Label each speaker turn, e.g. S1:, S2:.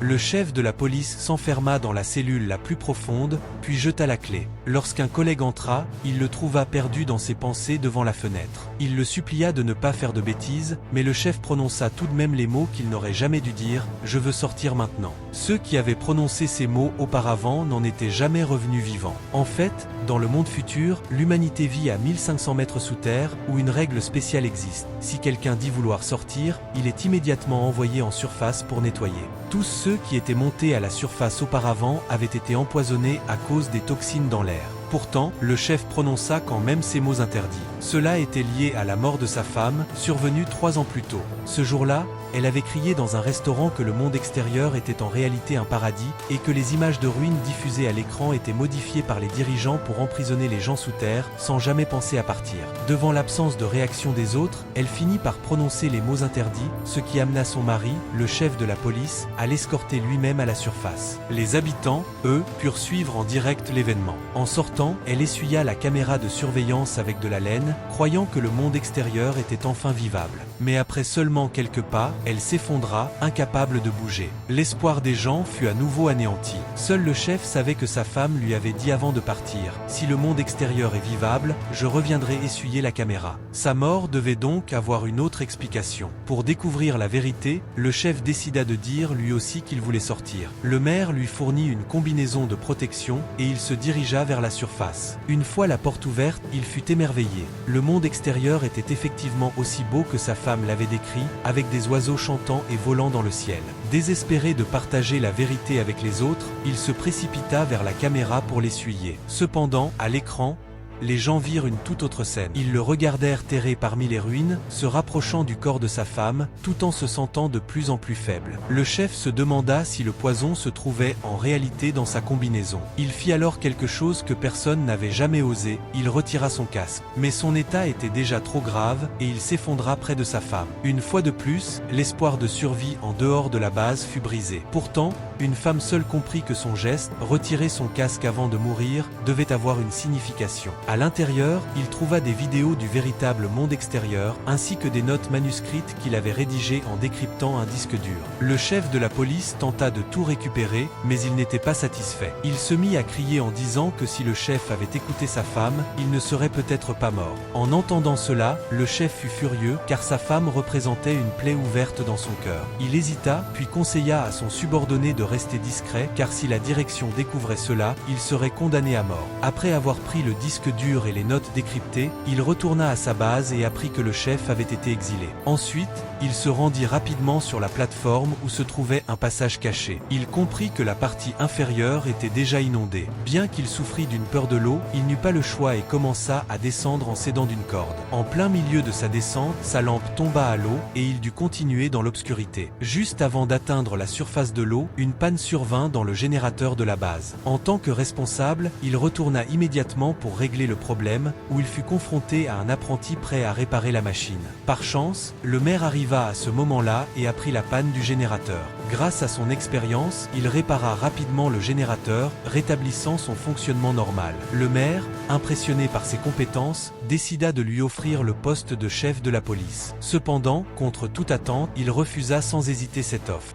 S1: Le chef de la police s'enferma dans la cellule la plus profonde, puis jeta la clé. Lorsqu'un collègue entra, il le trouva perdu dans ses pensées devant la fenêtre. Il le supplia de ne pas faire de bêtises, mais le chef prononça tout de même les mots qu'il n'aurait jamais dû dire, « Je veux sortir maintenant ». Ceux qui avaient prononcé ces mots auparavant n'en étaient jamais revenus vivants. En fait, dans le monde futur, l'humanité vit à 1500 mètres sous terre, où une règle spéciale existe. Si quelqu'un dit vouloir sortir, il est immédiatement envoyé en surface pour nettoyer. Tous ceux qui étaient montés à la surface auparavant avaient été empoisonnés à cause des toxines dans l'air. Pourtant, le chef prononça quand même ces mots interdits. Cela était lié à la mort de sa femme, survenue 3 ans plus tôt. Ce jour-là, elle avait crié dans un restaurant que le monde extérieur était en réalité un paradis, et que les images de ruines diffusées à l'écran étaient modifiées par les dirigeants pour emprisonner les gens sous terre, sans jamais penser à partir. Devant l'absence de réaction des autres, elle finit par prononcer les mots interdits, ce qui amena son mari, le chef de la police, à l'escorter lui-même à la surface. Les habitants, eux, purent suivre en direct l'événement. En sortant, elle essuya la caméra de surveillance avec de la laine, croyant que le monde extérieur était enfin vivable. Mais après seulement quelques pas, elle s'effondra, incapable de bouger. L'espoir des gens fut à nouveau anéanti. Seul le chef savait que sa femme lui avait dit avant de partir, « Si le monde extérieur est vivable, je reviendrai essuyer la caméra ». Sa mort devait donc avoir une autre explication. Pour découvrir la vérité, le chef décida de dire lui aussi qu'il voulait sortir. Le maire lui fournit une combinaison de protection et il se dirigea vers la surface. Une fois la porte ouverte, il fut émerveillé. Le monde extérieur était effectivement aussi beau que sa femme l'avait décrit, avec des oiseaux chantant et volant dans le ciel. Désespéré de partager la vérité avec les autres, il se précipita vers la caméra pour l'essuyer. Cependant, à l'écran, les gens virent une toute autre scène. Ils le regardèrent terré parmi les ruines, se rapprochant du corps de sa femme, tout en se sentant de plus en plus faible. Le chef se demanda si le poison se trouvait en réalité dans sa combinaison. Il fit alors quelque chose que personne n'avait jamais osé, il retira son casque. Mais son état était déjà trop grave, et il s'effondra près de sa femme. Une fois de plus, l'espoir de survie en dehors de la base fut brisé. Pourtant, une femme seule comprit que son geste, retirer son casque avant de mourir, devait avoir une signification. À l'intérieur, il trouva des vidéos du véritable monde extérieur, ainsi que des notes manuscrites qu'il avait rédigées en décryptant un disque dur. Le chef de la police tenta de tout récupérer, mais il n'était pas satisfait. Il se mit à crier en disant que si le chef avait écouté sa femme, il ne serait peut-être pas mort. En entendant cela, le chef fut furieux, car sa femme représentait une plaie ouverte dans son cœur. Il hésita, puis conseilla à son subordonné de rester discret, car si la direction découvrait cela, il serait condamné à mort. Après avoir pris le disque dur et les notes décryptées, il retourna à sa base et apprit que le chef avait été exilé. Ensuite, il se rendit rapidement sur la plateforme où se trouvait un passage caché. Il comprit que la partie inférieure était déjà inondée. Bien qu'il souffrît d'une peur de l'eau, il n'eut pas le choix et commença à descendre en s'aidant d'une corde. En plein milieu de sa descente, sa lampe tomba à l'eau et il dut continuer dans l'obscurité. Juste avant d'atteindre la surface de l'eau, une panne survint dans le générateur de la base. En tant que responsable, il retourna immédiatement pour régler le problème, où il fut confronté à un apprenti prêt à réparer la machine. Par chance, le maire arriva à ce moment-là et apprit la panne du générateur. Grâce à son expérience, il répara rapidement le générateur, rétablissant son fonctionnement normal. Le maire, impressionné par ses compétences, décida de lui offrir le poste de chef de la police. Cependant, contre toute attente, il refusa sans hésiter cette offre.